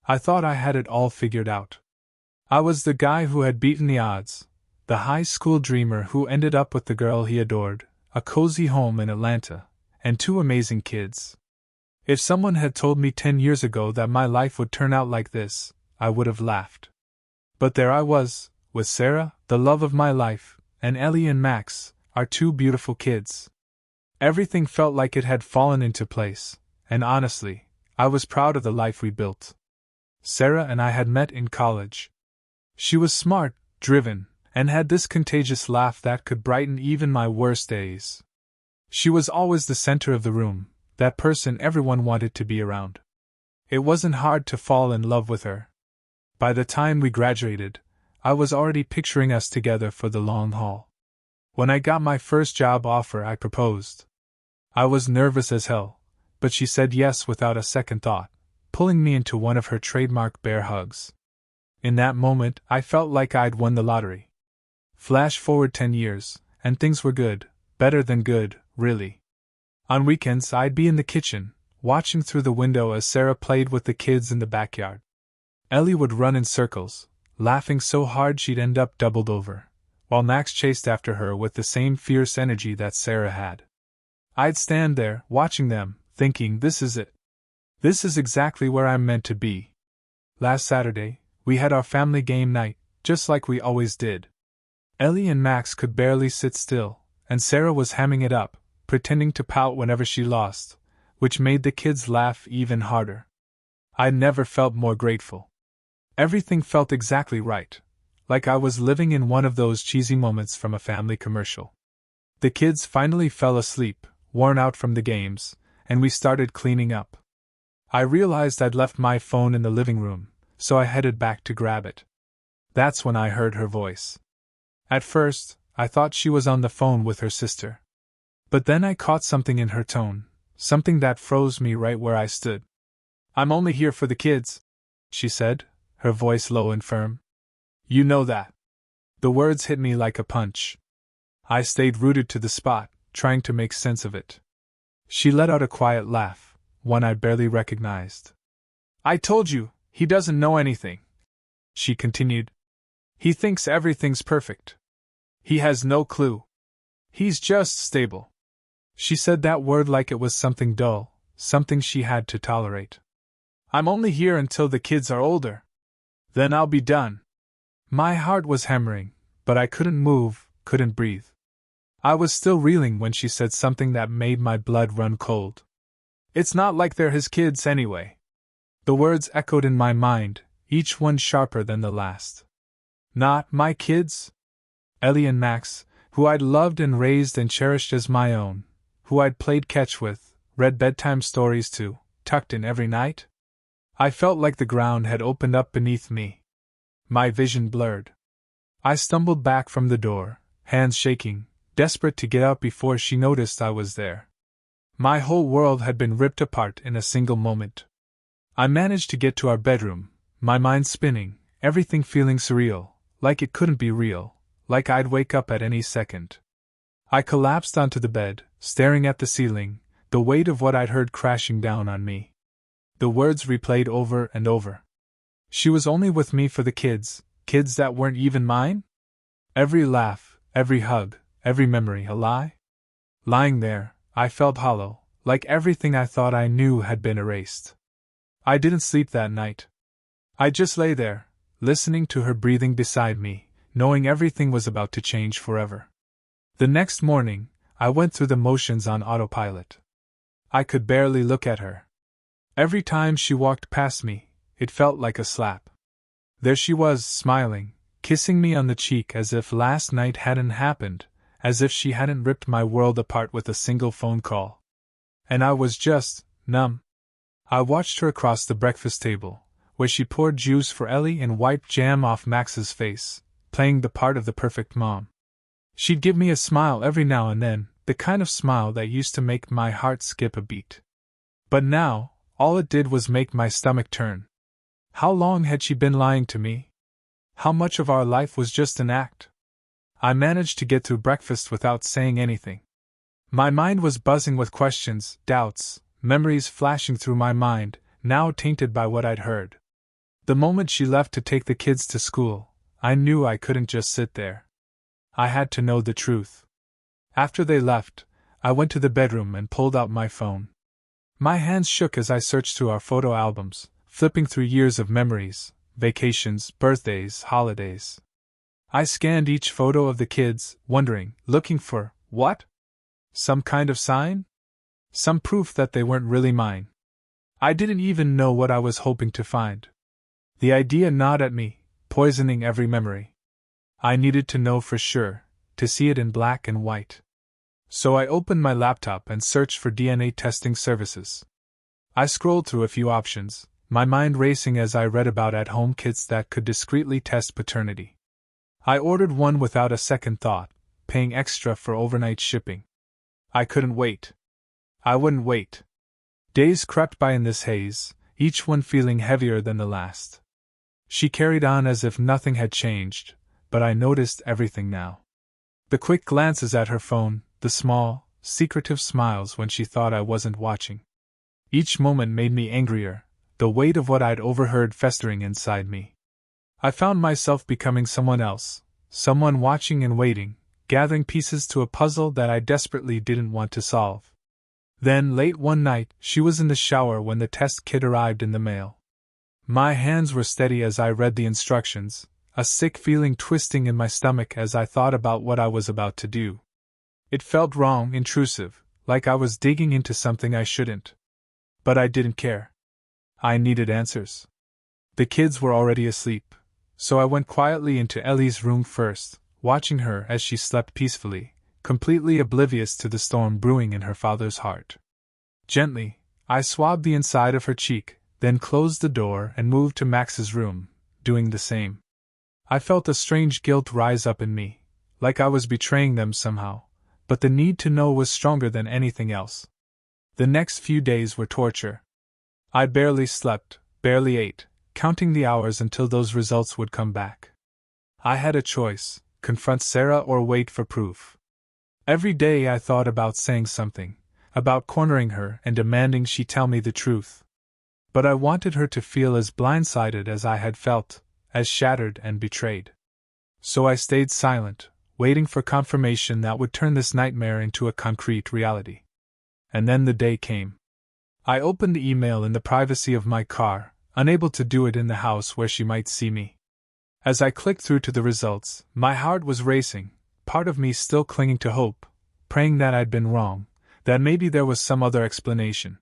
I thought I had it all figured out. I was the guy who had beaten the odds, the high school dreamer who ended up with the girl he adored, a cozy home in Atlanta, and two amazing kids. If someone had told me 10 years ago that my life would turn out like this, I would have laughed. But there I was, with Sarah, the love of my life, and Ellie and Max, our two beautiful kids. Everything felt like it had fallen into place, and honestly, I was proud of the life we built. Sarah and I had met in college. She was smart, driven, and had this contagious laugh that could brighten even my worst days. She was always the center of the room, that person everyone wanted to be around. It wasn't hard to fall in love with her. By the time we graduated, I was already picturing us together for the long haul. When I got my first job offer, I proposed. I was nervous as hell, but she said yes without a second thought, pulling me into one of her trademark bear hugs. In that moment, I felt like I'd won the lottery. Flash forward 10 years, and things were good, better than good, really. On weekends, I'd be in the kitchen, watching through the window as Sarah played with the kids in the backyard. Ellie would run in circles, laughing so hard she'd end up doubled over, while Max chased after her with the same fierce energy that Sarah had. I'd stand there, watching them, thinking, this is it. This is exactly where I'm meant to be. Last Saturday, we had our family game night, just like we always did. Ellie and Max could barely sit still, and Sarah was hamming it up, pretending to pout whenever she lost, which made the kids laugh even harder. I never felt more grateful. Everything felt exactly right, like I was living in one of those cheesy moments from a family commercial. The kids finally fell asleep, worn out from the games, and we started cleaning up. I realized I'd left my phone in the living room, so I headed back to grab it. That's when I heard her voice. At first, I thought she was on the phone with her sister. But then I caught something in her tone, something that froze me right where I stood. "I'm only here for the kids," she said, her voice low and firm. "You know that." The words hit me like a punch. I stayed rooted to the spot, trying to make sense of it. She let out a quiet laugh, one I barely recognized. "I told you, he doesn't know anything," she continued. "He thinks everything's perfect. He has no clue. He's just stable." She said that word like it was something dull, something she had to tolerate. "I'm only here until the kids are older. Then I'll be done." My heart was hammering, but I couldn't move, couldn't breathe. I was still reeling when she said something that made my blood run cold. "It's not like they're his kids anyway." The words echoed in my mind, each one sharper than the last. Not my kids? Ellie and Max, who I'd loved and raised and cherished as my own, who I'd played catch with, read bedtime stories to, tucked in every night? I felt like the ground had opened up beneath me. My vision blurred. I stumbled back from the door, hands shaking, desperate to get out before she noticed I was there. My whole world had been ripped apart in a single moment. I managed to get to our bedroom, my mind spinning, everything feeling surreal, like it couldn't be real, like I'd wake up at any second. I collapsed onto the bed, staring at the ceiling, the weight of what I'd heard crashing down on me. The words replayed over and over. She was only with me for the kids that weren't even mine? Every laugh, every hug, every memory a lie? Lying there, I felt hollow, like everything I thought I knew had been erased. I didn't sleep that night. I just lay there, listening to her breathing beside me, knowing everything was about to change forever. The next morning, I went through the motions on autopilot. I could barely look at her. Every time she walked past me, it felt like a slap. There she was, smiling, kissing me on the cheek as if last night hadn't happened, as if she hadn't ripped my world apart with a single phone call. And I was just numb. I watched her across the breakfast table, where she poured juice for Ellie and wiped jam off Max's face, playing the part of the perfect mom. She'd give me a smile every now and then, the kind of smile that used to make my heart skip a beat. But now, all it did was make my stomach turn. How long had she been lying to me? How much of our life was just an act? I managed to get through breakfast without saying anything. My mind was buzzing with questions, doubts, memories flashing through my mind, now tainted by what I'd heard. The moment she left to take the kids to school, I knew I couldn't just sit there. I had to know the truth. After they left, I went to the bedroom and pulled out my phone. My hands shook as I searched through our photo albums, flipping through years of memories, vacations, birthdays, holidays. I scanned each photo of the kids, wondering, looking for, what? Some kind of sign? Some proof that they weren't really mine. I didn't even know what I was hoping to find. The idea gnawed at me, poisoning every memory. I needed to know for sure, to see it in black and white. So I opened my laptop and searched for DNA testing services. I scrolled through a few options, my mind racing as I read about at-home kits that could discreetly test paternity. I ordered one without a second thought, paying extra for overnight shipping. I couldn't wait. I wouldn't wait. Days crept by in this haze, each one feeling heavier than the last. She carried on as if nothing had changed, but I noticed everything now. The quick glances at her phone, the small, secretive smiles when she thought I wasn't watching. Each moment made me angrier, the weight of what I'd overheard festering inside me. I found myself becoming someone else, someone watching and waiting, gathering pieces to a puzzle that I desperately didn't want to solve. Then, late one night, she was in the shower when the test kit arrived in the mail. My hands were steady as I read the instructions, a sick feeling twisting in my stomach as I thought about what I was about to do. It felt wrong, intrusive, like I was digging into something I shouldn't. But I didn't care. I needed answers. The kids were already asleep, so I went quietly into Ellie's room first, watching her as she slept peacefully, completely oblivious to the storm brewing in her father's heart. Gently, I swabbed the inside of her cheek, then closed the door and moved to Max's room, doing the same. I felt a strange guilt rise up in me, like I was betraying them somehow, but the need to know was stronger than anything else. The next few days were torture. I barely slept, barely ate, counting the hours until those results would come back. I had a choice: confront Sarah or wait for proof. Every day I thought about saying something, about cornering her and demanding she tell me the truth. But I wanted her to feel as blindsided as I had felt, as shattered and betrayed. So I stayed silent, waiting for confirmation that would turn this nightmare into a concrete reality. And then the day came. I opened the email in the privacy of my car, unable to do it in the house where she might see me. As I clicked through to the results, my heart was racing, part of me still clinging to hope, praying that I'd been wrong, that maybe there was some other explanation.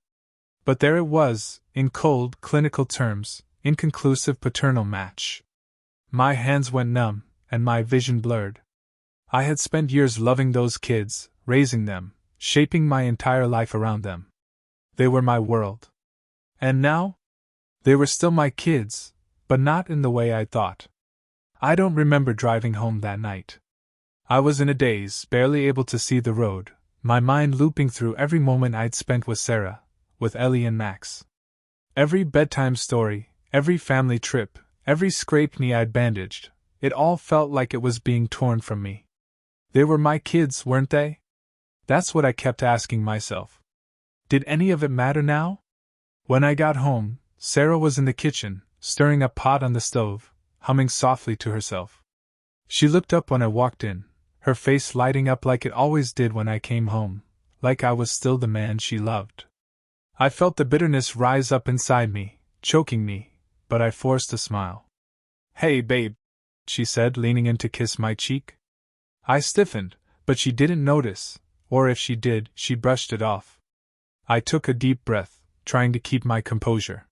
But there it was, in cold, clinical terms, inconclusive paternal match. My hands went numb, and my vision blurred. I had spent years loving those kids, raising them, shaping my entire life around them. They were my world. And now? They were still my kids, but not in the way I'd thought. I don't remember driving home that night. I was in a daze, barely able to see the road, my mind looping through every moment I'd spent with Sarah, with Ellie and Max. Every bedtime story, every family trip, every scraped knee I'd bandaged, it all felt like it was being torn from me. They were my kids, weren't they? That's what I kept asking myself. Did any of it matter now? When I got home, Sarah was in the kitchen, stirring a pot on the stove, humming softly to herself. She looked up when I walked in, her face lighting up like it always did when I came home, like I was still the man she loved. I felt the bitterness rise up inside me, choking me, but I forced a smile. "Hey, babe," she said, leaning in to kiss my cheek. I stiffened, but she didn't notice, or if she did, she brushed it off. I took a deep breath, trying to keep my composure.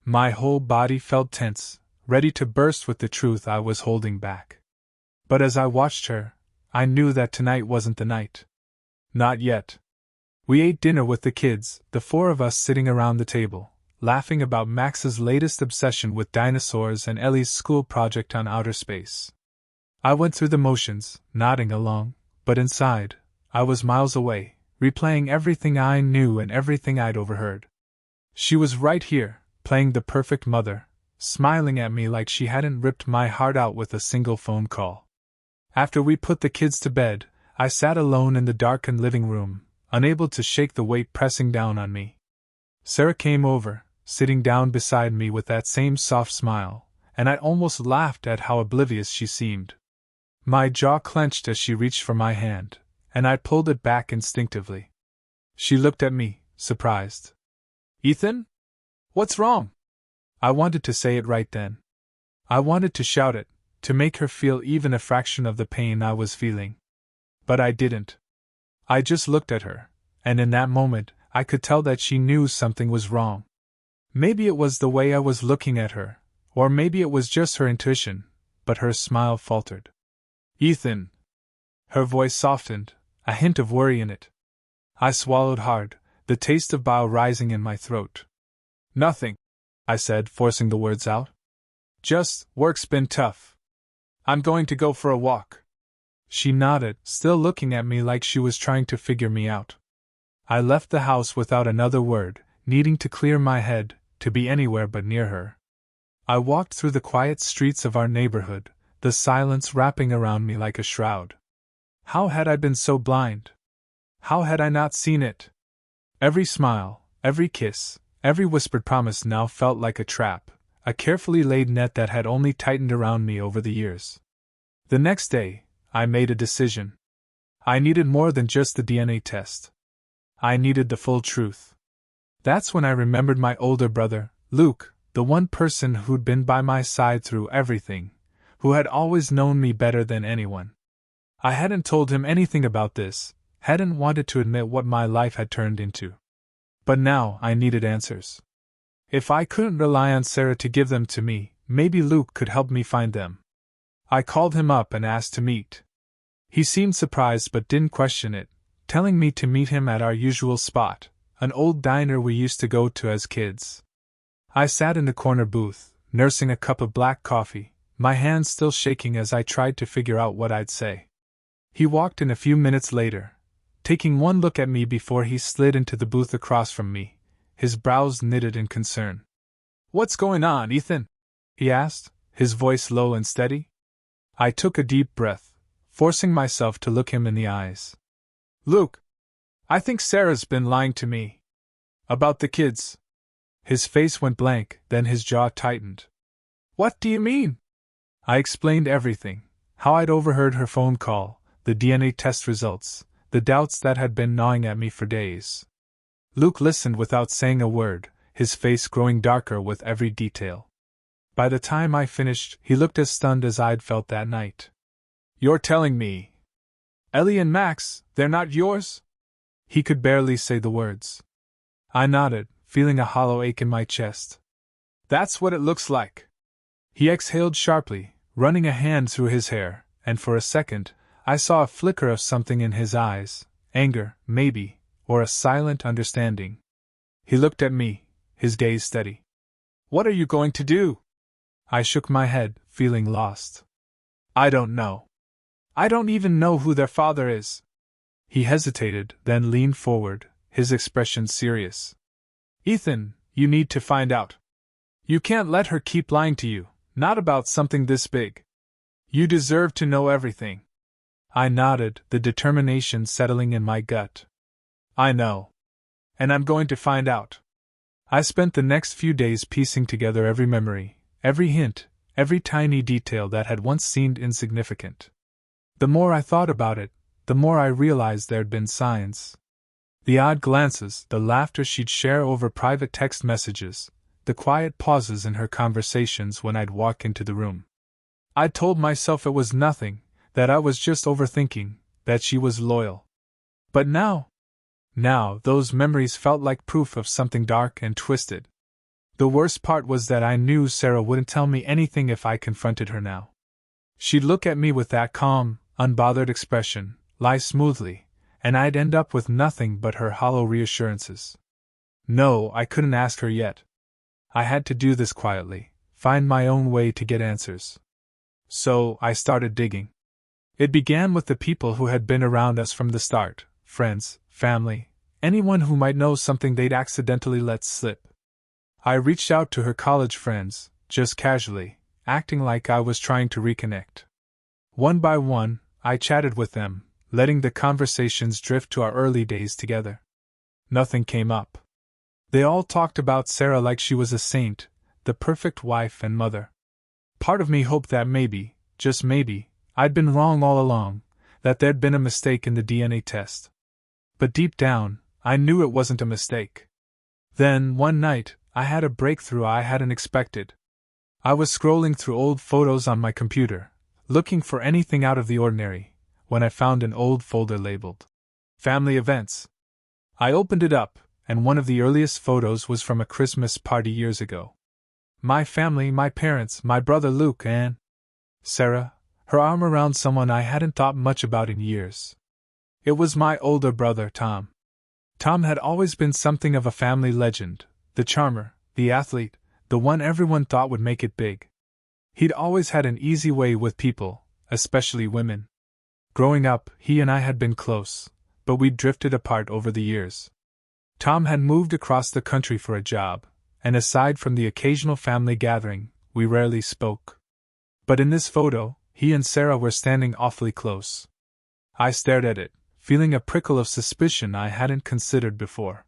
My whole body felt tense, ready to burst with the truth I was holding back. But as I watched her, I knew that tonight wasn't the night. Not yet. We ate dinner with the kids, the four of us sitting around the table, laughing about Max's latest obsession with dinosaurs and Ellie's school project on outer space. I went through the motions, nodding along, but inside, I was miles away, replaying everything I knew and everything I'd overheard. She was right here, playing the perfect mother, smiling at me like she hadn't ripped my heart out with a single phone call. After we put the kids to bed, I sat alone in the darkened living room, unable to shake the weight pressing down on me. Sarah came over, sitting down beside me with that same soft smile, and I almost laughed at how oblivious she seemed. My jaw clenched as she reached for my hand, and I pulled it back instinctively. She looked at me, surprised. "Ethan? What's wrong?" I wanted to say it right then. I wanted to shout it, to make her feel even a fraction of the pain I was feeling. But I didn't. I just looked at her, and in that moment, I could tell that she knew something was wrong. Maybe it was the way I was looking at her, or maybe it was just her intuition, but her smile faltered. "Ethan." Her voice softened, a hint of worry in it. I swallowed hard, the taste of bile rising in my throat. "Nothing," I said, forcing the words out. "Just, work's been tough. I'm going to go for a walk." She nodded, still looking at me like she was trying to figure me out. I left the house without another word, needing to clear my head, to be anywhere but near her. I walked through the quiet streets of our neighborhood, the silence wrapping around me like a shroud. How had I been so blind? How had I not seen it? Every smile, every kiss, every whispered promise now felt like a trap, a carefully laid net that had only tightened around me over the years. The next day, I made a decision. I needed more than just the DNA test. I needed the full truth. That's when I remembered my older brother, Luke, the one person who'd been by my side through everything, who had always known me better than anyone. I hadn't told him anything about this, hadn't wanted to admit what my life had turned into. But now I needed answers. If I couldn't rely on Sarah to give them to me, maybe Luke could help me find them. I called him up and asked to meet. He seemed surprised but didn't question it, telling me to meet him at our usual spot, an old diner we used to go to as kids. I sat in the corner booth, nursing a cup of black coffee, my hands still shaking as I tried to figure out what I'd say. He walked in a few minutes later, taking one look at me before he slid into the booth across from me, his brows knitted in concern. "What's going on, Ethan?" he asked, his voice low and steady. I took a deep breath, forcing myself to look him in the eyes. "Luke, I think Sarah's been lying to me. About the kids." His face went blank, then his jaw tightened. "What do you mean?" I explained everything, how I'd overheard her phone call, the DNA test results, the doubts that had been gnawing at me for days. Luke listened without saying a word, his face growing darker with every detail. By the time I finished, he looked as stunned as I'd felt that night. "You're telling me Ellie and Max, they're not yours?" He could barely say the words. I nodded, feeling a hollow ache in my chest. "That's what it looks like." He exhaled sharply, running a hand through his hair, and for a second, I saw a flicker of something in his eyes, anger, maybe, or a silent understanding. He looked at me, his gaze steady. "What are you going to do?" I shook my head, feeling lost. "I don't know. I don't even know who their father is." He hesitated, then leaned forward, his expression serious. "Ethan, you need to find out. You can't let her keep lying to you, not about something this big. You deserve to know everything." I nodded, the determination settling in my gut. "I know. And I'm going to find out." I spent the next few days piecing together every memory, every hint, every tiny detail that had once seemed insignificant. The more I thought about it, the more I realized there'd been signs. The odd glances, the laughter she'd share over private text messages, the quiet pauses in her conversations when I'd walk into the room. I'd told myself it was nothing, that I was just overthinking, that she was loyal. But now, those memories felt like proof of something dark and twisted. The worst part was that I knew Sarah wouldn't tell me anything if I confronted her now. She'd look at me with that calm, unbothered expression, lie smoothly, and I'd end up with nothing but her hollow reassurances. No, I couldn't ask her yet. I had to do this quietly, find my own way to get answers. So, I started digging. It began with the people who had been around us from the start, friends, family, anyone who might know something they'd accidentally let slip. I reached out to her college friends, just casually, acting like I was trying to reconnect. One by one, I chatted with them, letting the conversations drift to our early days together. Nothing came up. They all talked about Sarah like she was a saint, the perfect wife and mother. Part of me hoped that maybe, just maybe, I'd been wrong all along, that there'd been a mistake in the DNA test. But deep down, I knew it wasn't a mistake. Then, one night, I had a breakthrough I hadn't expected. I was scrolling through old photos on my computer, looking for anything out of the ordinary, when I found an old folder labeled Family Events. I opened it up, and one of the earliest photos was from a Christmas party years ago. My family, my parents, my brother Luke, and Sarah, her arm around someone I hadn't thought much about in years. It was my older brother, Tom. Tom had always been something of a family legend, the charmer, the athlete, the one everyone thought would make it big. He'd always had an easy way with people, especially women. Growing up, he and I had been close, but we'd drifted apart over the years. Tom had moved across the country for a job, and aside from the occasional family gathering, we rarely spoke. But in this photo, he and Sarah were standing awfully close. I stared at it, feeling a prickle of suspicion I hadn't considered before.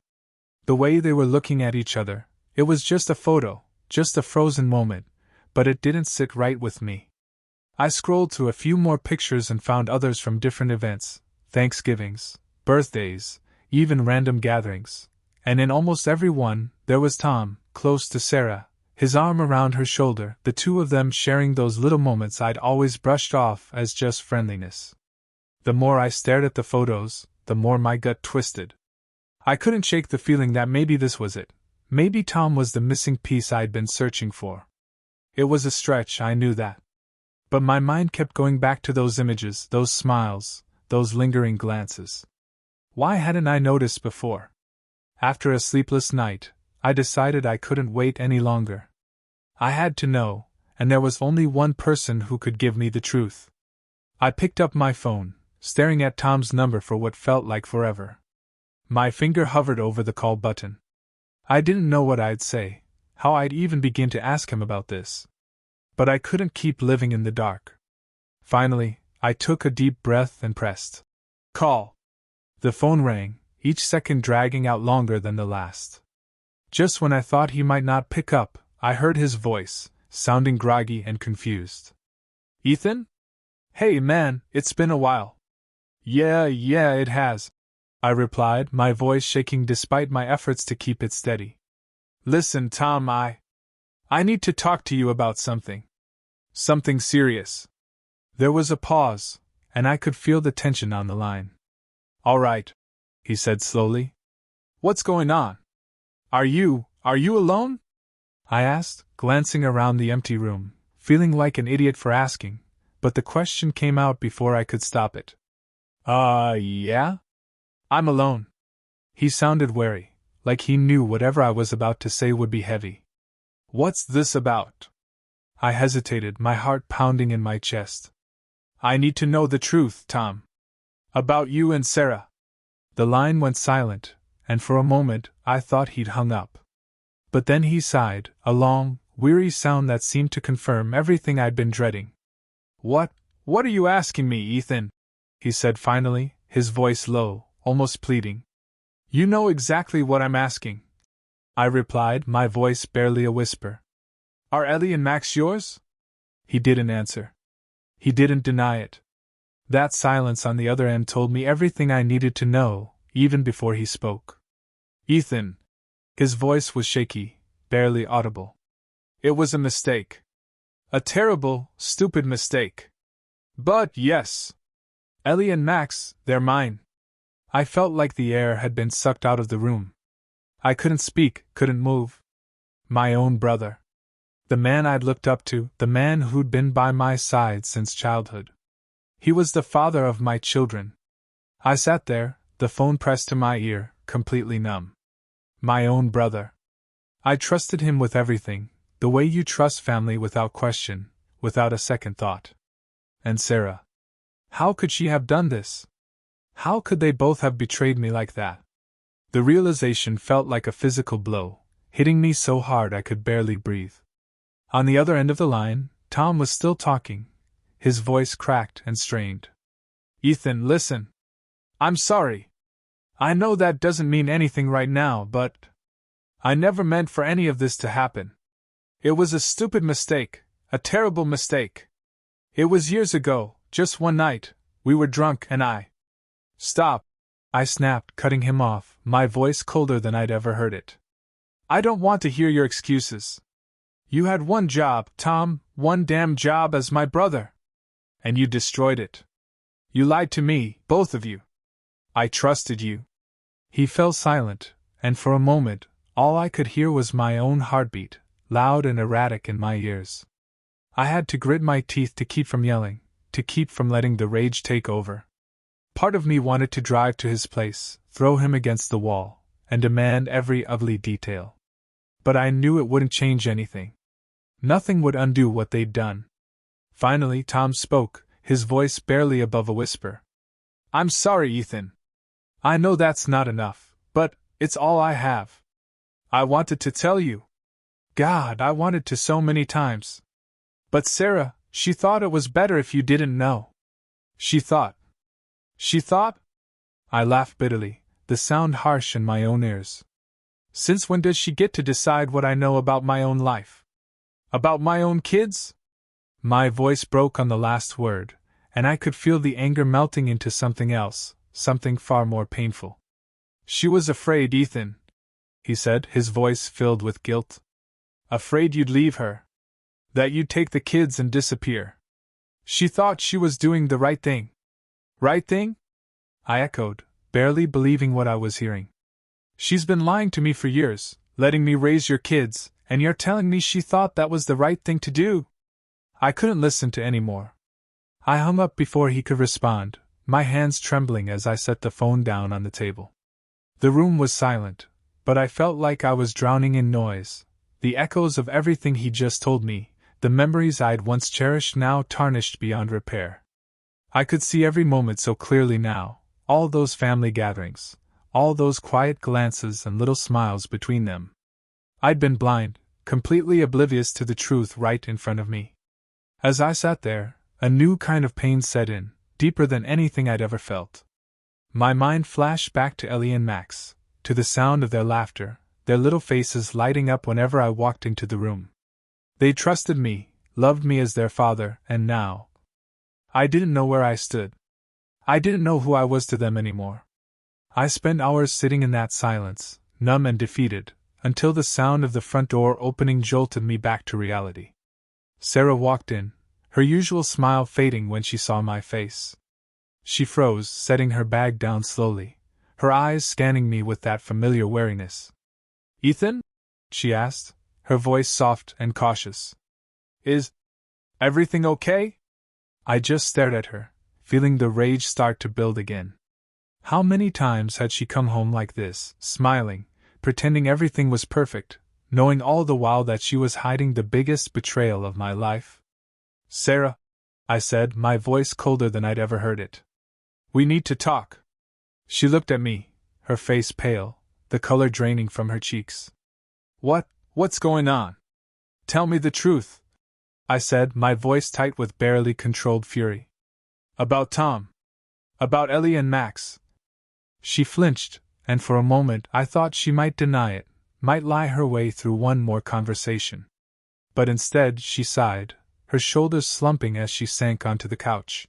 The way they were looking at each other, it was just a photo, just a frozen moment, but it didn't sit right with me. I scrolled through a few more pictures and found others from different events, Thanksgivings, birthdays, even random gatherings, and in almost every one, there was Tom, close to Sarah, his arm around her shoulder, the two of them sharing those little moments I'd always brushed off as just friendliness. The more I stared at the photos, the more my gut twisted. I couldn't shake the feeling that maybe this was it. Maybe Tom was the missing piece I'd been searching for. It was a stretch, I knew that. But my mind kept going back to those images, those smiles, those lingering glances. Why hadn't I noticed before? After a sleepless night, I decided I couldn't wait any longer. I had to know, and there was only one person who could give me the truth. I picked up my phone, staring at Tom's number for what felt like forever. My finger hovered over the call button. I didn't know what I'd say, how I'd even begin to ask him about this. But I couldn't keep living in the dark. Finally, I took a deep breath and pressed call. The phone rang, each second dragging out longer than the last. Just when I thought he might not pick up, I heard his voice, sounding groggy and confused. Ethan? Hey man, it's been a while. Yeah, it has, I replied, my voice shaking despite my efforts to keep it steady. Listen, Tom, I need to talk to you about something. Something serious. There was a pause, and I could feel the tension on the line. All right, he said slowly. What's going on? Are you alone? I asked, glancing around the empty room, feeling like an idiot for asking, but the question came out before I could stop it. Yeah? I'm alone. He sounded wary, like he knew whatever I was about to say would be heavy. What's this about? I hesitated, my heart pounding in my chest. I need to know the truth, Tom. About you and Sarah. The line went silent, and for a moment I thought he'd hung up. But then he sighed, a long, weary sound that seemed to confirm everything I'd been dreading. What are you asking me, Ethan? He said finally, his voice low, almost pleading. You know exactly what I'm asking, I replied, my voice barely a whisper. Are Ellie and Max yours? He didn't answer. He didn't deny it. That silence on the other end told me everything I needed to know, even before he spoke. Ethan. His voice was shaky, barely audible. It was a mistake. A terrible, stupid mistake. But yes. Ellie and Max, they're mine. I felt like the air had been sucked out of the room. I couldn't speak, couldn't move. My own brother. The man I'd looked up to, the man who'd been by my side since childhood. He was the father of my children. I sat there, the phone pressed to my ear, completely numb. My own brother. I trusted him with everything, the way you trust family without question, without a second thought. And Sarah. How could she have done this? How could they both have betrayed me like that? The realization felt like a physical blow, hitting me so hard I could barely breathe. On the other end of the line, Tom was still talking, his voice cracked and strained. Ethan, listen. I'm sorry. I know that doesn't mean anything right now, but I never meant for any of this to happen. It was a stupid mistake, a terrible mistake. It was years ago, just one night, we were drunk and I. Stop, I snapped, cutting him off, my voice colder than I'd ever heard it. I don't want to hear your excuses. You had one job, Tom, one damn job as my brother. And you destroyed it. You lied to me, both of you. I trusted you. He fell silent, and for a moment, all I could hear was my own heartbeat, loud and erratic in my ears. I had to grit my teeth to keep from yelling, to keep from letting the rage take over. Part of me wanted to drive to his place, throw him against the wall, and demand every ugly detail. But I knew it wouldn't change anything. Nothing would undo what they'd done. Finally, Tom spoke, his voice barely above a whisper. I'm sorry, Ethan. I know that's not enough, but it's all I have. I wanted to tell you. God, I wanted to so many times. But Sarah, she thought it was better if you didn't know. She thought. She thought? I laughed bitterly, the sound harsh in my own ears. Since when does she get to decide what I know about my own life? About my own kids? My voice broke on the last word, and I could feel the anger melting into something else, something far more painful. She was afraid, Ethan, he said, his voice filled with guilt. Afraid you'd leave her. That you'd take the kids and disappear. She thought she was doing the right thing. Right thing? I echoed, barely believing what I was hearing. She's been lying to me for years, letting me raise your kids, and you're telling me she thought that was the right thing to do? I couldn't listen to any more. I hung up before he could respond, my hands trembling as I set the phone down on the table. The room was silent, but I felt like I was drowning in noise, the echoes of everything he just told me, the memories I'd once cherished now tarnished beyond repair. I could see every moment so clearly now, all those family gatherings, all those quiet glances and little smiles between them. I'd been blind, completely oblivious to the truth right in front of me. As I sat there, a new kind of pain set in, deeper than anything I'd ever felt. My mind flashed back to Ellie and Max, to the sound of their laughter, their little faces lighting up whenever I walked into the room. They trusted me, loved me as their father, and now, I didn't know where I stood. I didn't know who I was to them anymore. I spent hours sitting in that silence, numb and defeated, until the sound of the front door opening jolted me back to reality. Sarah walked in, her usual smile fading when she saw my face. She froze, setting her bag down slowly, her eyes scanning me with that familiar wariness. Ethan? She asked, her voice soft and cautious. Is everything okay? I just stared at her, feeling the rage start to build again. How many times had she come home like this, smiling, pretending everything was perfect, knowing all the while that she was hiding the biggest betrayal of my life? Sarah, I said, my voice colder than I'd ever heard it. We need to talk. She looked at me, her face pale, the color draining from her cheeks. What's going on? Tell me the truth, I said, my voice tight with barely controlled fury. About Tom. About Ellie and Max. She flinched, and for a moment I thought she might deny it, might lie her way through one more conversation. But instead she sighed, her shoulders slumping as she sank onto the couch.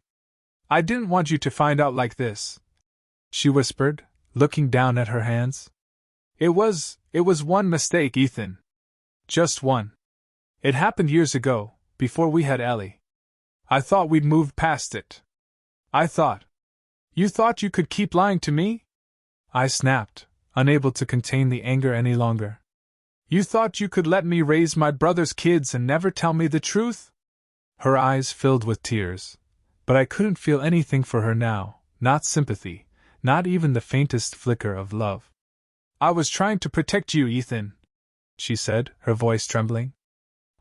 I didn't want you to find out like this, she whispered, looking down at her hands. It was one mistake, Ethan. Just one. It happened years ago, before we had Ellie. I thought we'd moved past it. I thought. You thought you could keep lying to me? I snapped, unable to contain the anger any longer. You thought you could let me raise my brother's kids and never tell me the truth? Her eyes filled with tears, but I couldn't feel anything for her now, not sympathy, not even the faintest flicker of love. I was trying to protect you, Ethan, she said, her voice trembling.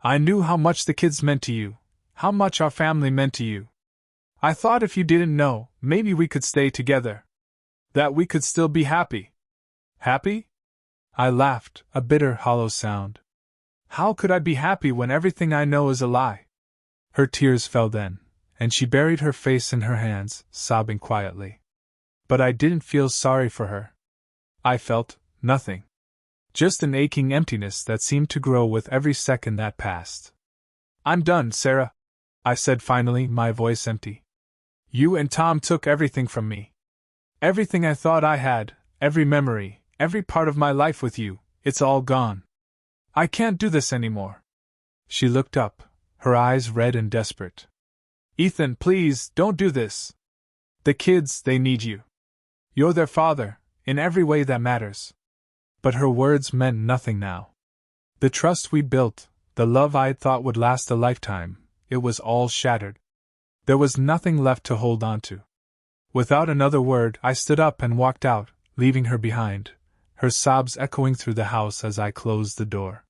I knew how much the kids meant to you, how much our family meant to you. I thought if you didn't know, maybe we could stay together. That we could still be happy. Happy? I laughed, a bitter, hollow sound. How could I be happy when everything I know is a lie? Her tears fell then, and she buried her face in her hands, sobbing quietly. But I didn't feel sorry for her. I felt nothing. Just an aching emptiness that seemed to grow with every second that passed. "I'm done, Sarah," I said finally, my voice empty. "You and Tom took everything from me. Everything I thought I had, every memory, every part of my life with you, it's all gone. I can't do this anymore." She looked up, her eyes red and desperate. "Ethan, please, don't do this. The kids, they need you. You're their father, in every way that matters." But her words meant nothing now. The trust we built, the love I'd thought would last a lifetime, it was all shattered. There was nothing left to hold on to. Without another word, I stood up and walked out, leaving her behind, her sobs echoing through the house as I closed the door.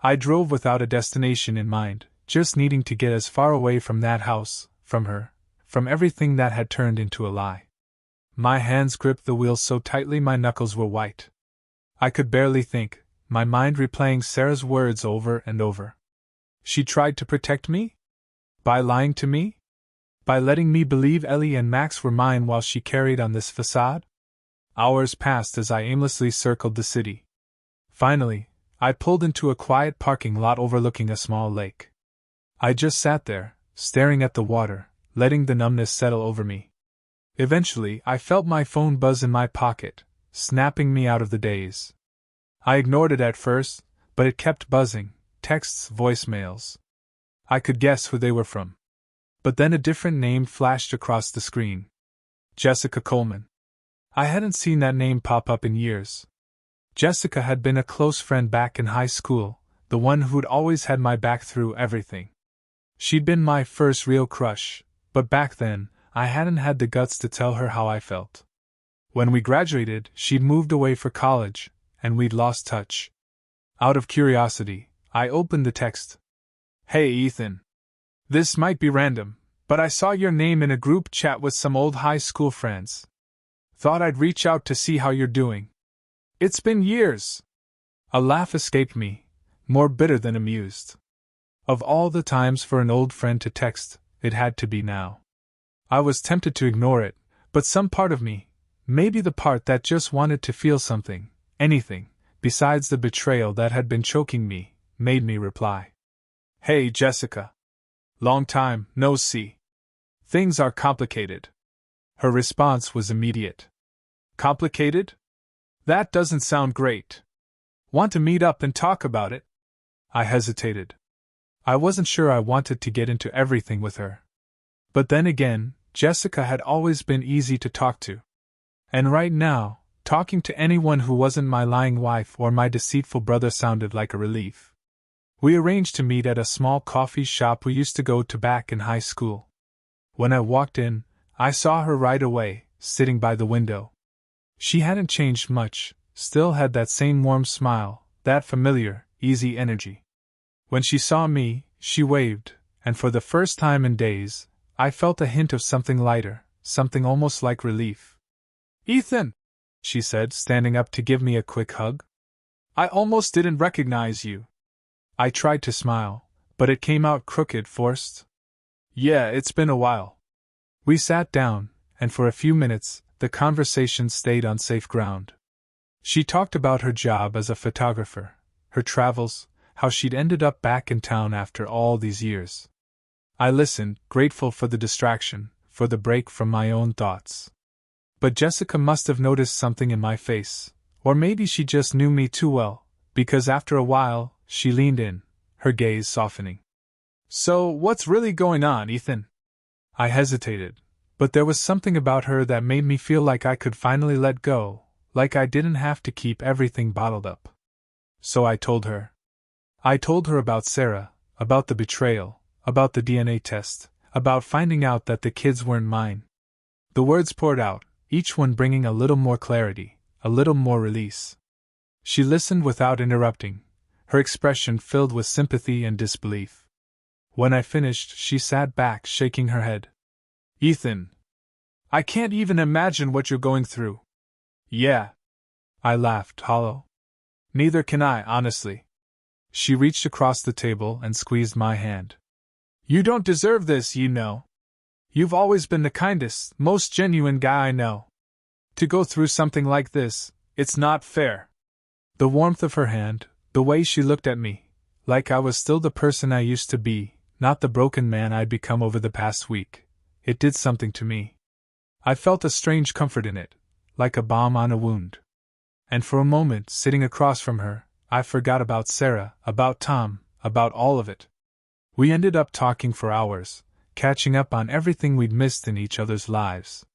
I drove without a destination in mind, just needing to get as far away from that house, from her, from everything that had turned into a lie. My hands gripped the wheel so tightly my knuckles were white. I could barely think, my mind replaying Sarah's words over and over. She tried to protect me? By lying to me? By letting me believe Ellie and Max were mine while she carried on this facade? Hours passed as I aimlessly circled the city. Finally, I pulled into a quiet parking lot overlooking a small lake. I just sat there, staring at the water, letting the numbness settle over me. Eventually, I felt my phone buzz in my pocket, snapping me out of the daze. I ignored it at first, but it kept buzzing, texts, voicemails. I could guess who they were from. But then a different name flashed across the screen. Jessica Coleman. I hadn't seen that name pop up in years. Jessica had been a close friend back in high school, the one who'd always had my back through everything. She'd been my first real crush, but back then, I hadn't had the guts to tell her how I felt. When we graduated, she'd moved away for college, and we'd lost touch. Out of curiosity, I opened the text. "Hey Ethan. This might be random, but I saw your name in a group chat with some old high school friends. Thought I'd reach out to see how you're doing. It's been years." A laugh escaped me, more bitter than amused. Of all the times for an old friend to text, it had to be now. I was tempted to ignore it, but some part of me, maybe the part that just wanted to feel something, anything, besides the betrayal that had been choking me, made me reply. "Hey Jessica. Long time, no see. Things are complicated." Her response was immediate. "Complicated? That doesn't sound great. Want to meet up and talk about it?" I hesitated. I wasn't sure I wanted to get into everything with her. But then again, Jessica had always been easy to talk to. And right now, talking to anyone who wasn't my lying wife or my deceitful brother sounded like a relief. We arranged to meet at a small coffee shop we used to go to back in high school. When I walked in, I saw her right away, sitting by the window. She hadn't changed much, still had that same warm smile, that familiar, easy energy. When she saw me, she waved, and for the first time in days, I felt a hint of something lighter, something almost like relief. "Ethan," she said, standing up to give me a quick hug. "I almost didn't recognize you." I tried to smile, but it came out crooked, forced. "Yeah, it's been a while." We sat down, and for a few minutes, the conversation stayed on safe ground. She talked about her job as a photographer, her travels, how she'd ended up back in town after all these years. I listened, grateful for the distraction, for the break from my own thoughts. But Jessica must have noticed something in my face, or maybe she just knew me too well, because after a while, she leaned in, her gaze softening. "So, what's really going on, Ethan?" I hesitated, but there was something about her that made me feel like I could finally let go, like I didn't have to keep everything bottled up. So I told her. I told her about Sarah, about the betrayal, about the DNA test, about finding out that the kids weren't mine. The words poured out, each one bringing a little more clarity, a little more release. She listened without interrupting, her expression filled with sympathy and disbelief. When I finished, she sat back, shaking her head. "Ethan, I can't even imagine what you're going through." "Yeah." I laughed, hollow. "Neither can I, honestly." She reached across the table and squeezed my hand. "You don't deserve this, you know. You've always been the kindest, most genuine guy I know. To go through something like this, it's not fair." The warmth of her hand, the way she looked at me, like I was still the person I used to be, not the broken man I'd become over the past week, it did something to me. I felt a strange comfort in it, like a balm on a wound. And for a moment, sitting across from her, I forgot about Sarah, about Tom, about all of it. We ended up talking for hours, catching up on everything we'd missed in each other's lives.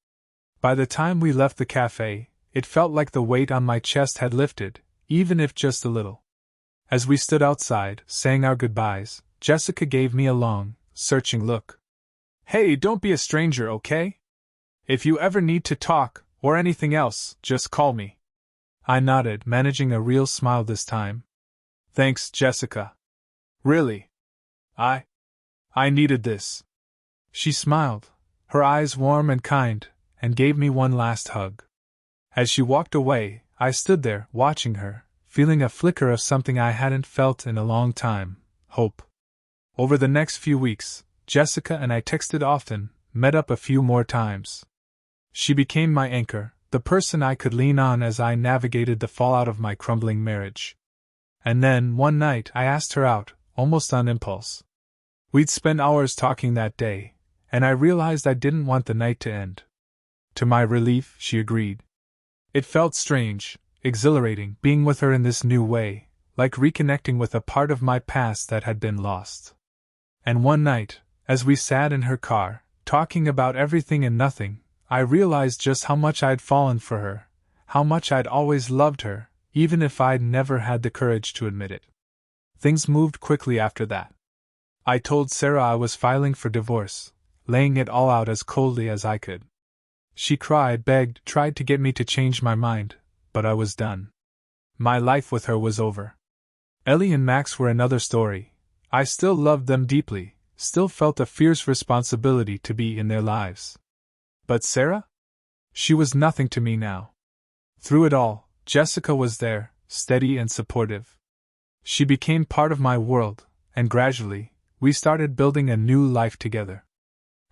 By the time we left the cafe, it felt like the weight on my chest had lifted, even if just a little. As we stood outside, saying our goodbyes, Jessica gave me a long, searching look. "Hey, don't be a stranger, okay? If you ever need to talk, or anything else, just call me." I nodded, managing a real smile this time. "Thanks, Jessica. Really. I needed this." She smiled, her eyes warm and kind, and gave me one last hug. As she walked away, I stood there, watching her, feeling a flicker of something I hadn't felt in a long time: hope. Over the next few weeks, Jessica and I texted often, met up a few more times. She became my anchor, the person I could lean on as I navigated the fallout of my crumbling marriage. And then, one night, I asked her out, almost on impulse. We'd spent hours talking that day, and I realized I didn't want the night to end. To my relief, she agreed. It felt strange, exhilarating, being with her in this new way, like reconnecting with a part of my past that had been lost. And one night, as we sat in her car, talking about everything and nothing, I realized just how much I'd fallen for her, how much I'd always loved her, even if I'd never had the courage to admit it. Things moved quickly after that. I told Sarah I was filing for divorce, laying it all out as coldly as I could. She cried, begged, tried to get me to change my mind, but I was done. My life with her was over. Ellie and Max were another story. I still loved them deeply, still felt a fierce responsibility to be in their lives. But Sarah? She was nothing to me now. Through it all, Jessica was there, steady and supportive. She became part of my world, and gradually, we started building a new life together.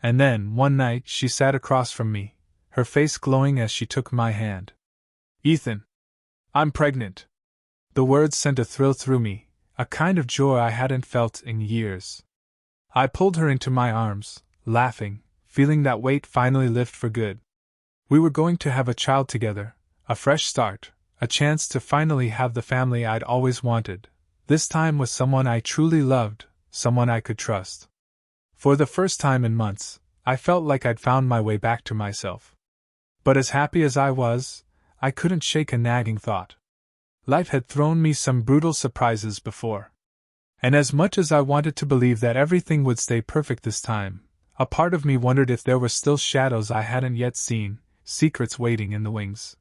And then, one night, she sat across from me, her face glowing as she took my hand. "Ethan, I'm pregnant." The words sent a thrill through me, a kind of joy I hadn't felt in years. I pulled her into my arms, laughing, feeling that weight finally lift for good. We were going to have a child together, a fresh start, a chance to finally have the family I'd always wanted, this time with someone I truly loved, someone I could trust. For the first time in months, I felt like I'd found my way back to myself. But as happy as I was, I couldn't shake a nagging thought. Life had thrown me some brutal surprises before. And as much as I wanted to believe that everything would stay perfect this time, a part of me wondered if there were still shadows I hadn't yet seen, secrets waiting in the wings.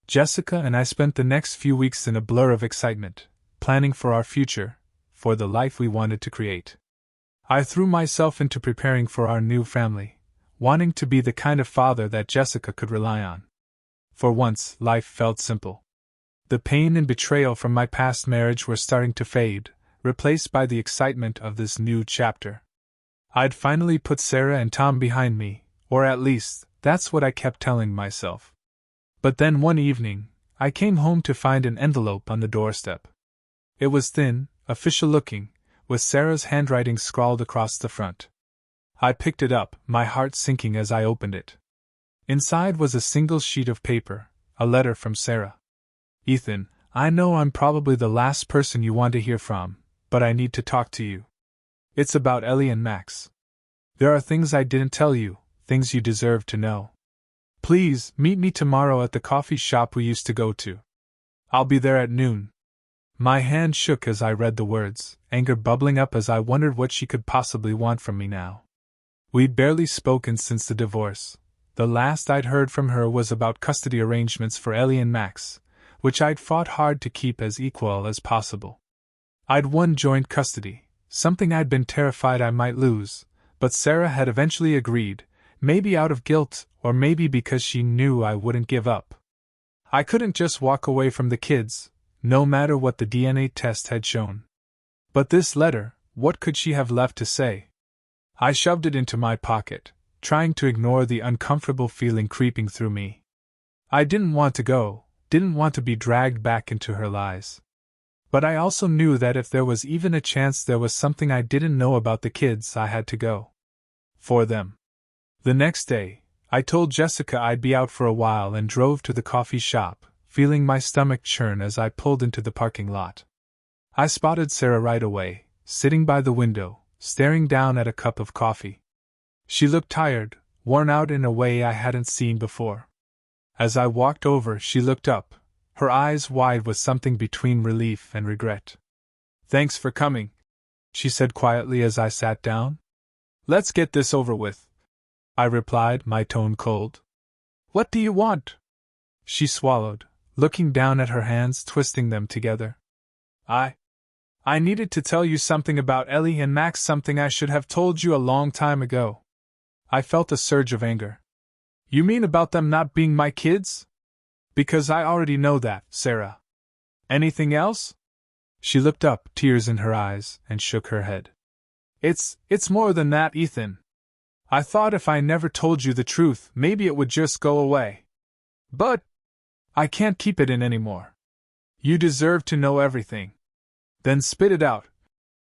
Jessica and I spent the next few weeks in a blur of excitement, planning for our future, for the life we wanted to create. I threw myself into preparing for our new family, wanting to be the kind of father that Jessica could rely on. For once, life felt simple. The pain and betrayal from my past marriage were starting to fade, replaced by the excitement of this new chapter. I'd finally put Sarah and Tom behind me, or at least, that's what I kept telling myself. But then one evening, I came home to find an envelope on the doorstep. It was thin, official-looking, with Sarah's handwriting scrawled across the front. I picked it up, my heart sinking as I opened it. Inside was a single sheet of paper, a letter from Sarah. "Ethan, I know I'm probably the last person you want to hear from, but I need to talk to you. It's about Ellie and Max. There are things I didn't tell you, things you deserve to know. Please, meet me tomorrow at the coffee shop we used to go to. I'll be there at noon." My hand shook as I read the words, anger bubbling up as I wondered what she could possibly want from me now. We'd barely spoken since the divorce. The last I'd heard from her was about custody arrangements for Ellie and Max, which I'd fought hard to keep as equal as possible. I'd won joint custody, something I'd been terrified I might lose, but Sarah had eventually agreed, maybe out of guilt, or maybe because she knew I wouldn't give up. I couldn't just walk away from the kids, no matter what the DNA test had shown. But this letter, what could she have left to say? I shoved it into my pocket, trying to ignore the uncomfortable feeling creeping through me. I didn't want to go, didn't want to be dragged back into her lies. But I also knew that if there was even a chance there was something I didn't know about the kids, I had to go. For them. The next day, I told Jessica I'd be out for a while and drove to the coffee shop, feeling my stomach churn as I pulled into the parking lot. I spotted Sarah right away, sitting by the window, staring down at a cup of coffee. She looked tired, worn out in a way I hadn't seen before. As I walked over, she looked up, her eyes wide with something between relief and regret. "Thanks for coming," she said quietly as I sat down. "Let's get this over with," I replied, my tone cold. "What do you want?" She swallowed, looking down at her hands, twisting them together. I needed to tell you something about Ellie and Max, something I should have told you a long time ago." I felt a surge of anger. "You mean about them not being my kids?" "Because I already know that, Sarah." "Anything else?" She looked up, tears in her eyes, and shook her head. It's more than that, Ethan. I thought if I never told you the truth, maybe it would just go away. But I can't keep it in anymore. You deserve to know everything." "Then spit it out,"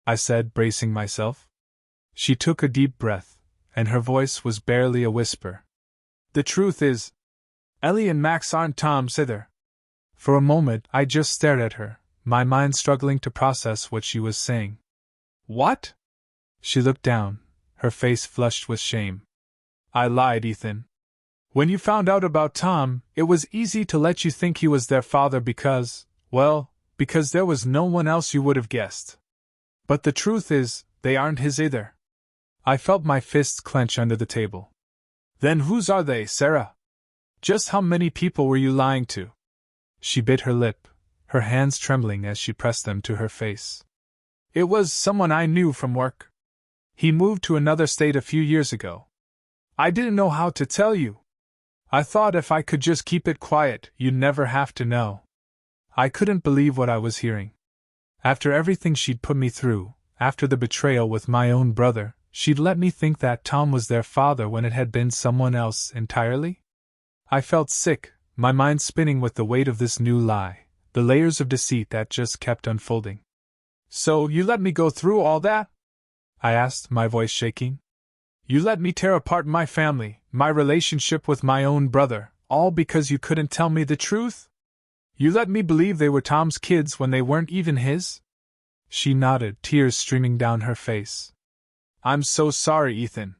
I said, bracing myself. She took a deep breath, and her voice was barely a whisper. "The truth is, Ellie and Max aren't Tom's either." For a moment I just stared at her, my mind struggling to process what she was saying. "What?" She looked down, her face flushed with shame. "I lied, Ethan. When you found out about Tom, it was easy to let you think he was their father because there was no one else you would have guessed. But the truth is, they aren't his either." I felt my fists clench under the table. "Then whose are they, Sarah? Just how many people were you lying to?" She bit her lip, her hands trembling as she pressed them to her face. "It was someone I knew from work. He moved to another state a few years ago. I didn't know how to tell you. I thought if I could just keep it quiet, you'd never have to know." I couldn't believe what I was hearing. After everything she'd put me through, after the betrayal with my own brother, she'd let me think that Tom was their father when it had been someone else entirely? I felt sick, my mind spinning with the weight of this new lie, the layers of deceit that just kept unfolding. "So you let me go through all that?" I asked, my voice shaking. "You let me tear apart my family, my relationship with my own brother, all because you couldn't tell me the truth? You let me believe they were Tom's kids when they weren't even his?" She nodded, tears streaming down her face. "I'm so sorry, Ethan.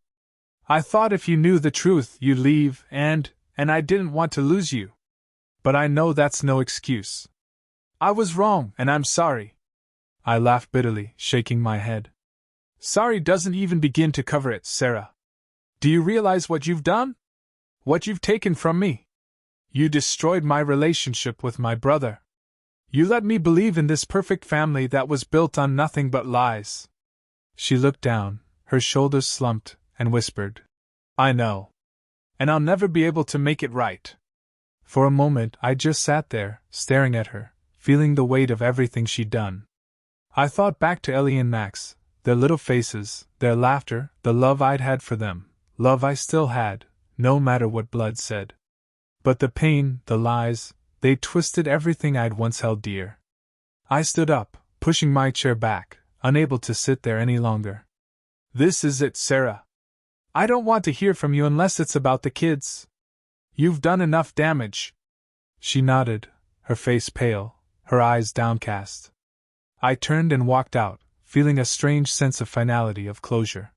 I thought if you knew the truth, you'd leave, and I didn't want to lose you. But I know that's no excuse. I was wrong, and I'm sorry." I laughed bitterly, shaking my head. "Sorry doesn't even begin to cover it, Sarah. Do you realize what you've done? What you've taken from me? You destroyed my relationship with my brother. You let me believe in this perfect family that was built on nothing but lies." She looked down, her shoulders slumped, and whispered, "I know. And I'll never be able to make it right." For a moment I just sat there, staring at her, feeling the weight of everything she'd done. I thought back to Ellie and Max, their little faces, their laughter, the love I'd had for them, love I still had, no matter what blood said. But the pain, the lies, they twisted everything I'd once held dear. I stood up, pushing my chair back, unable to sit there any longer. "This is it, Sarah. I don't want to hear from you unless it's about the kids. You've done enough damage." She nodded, her face pale, her eyes downcast. I turned and walked out, feeling a strange sense of finality, of closure.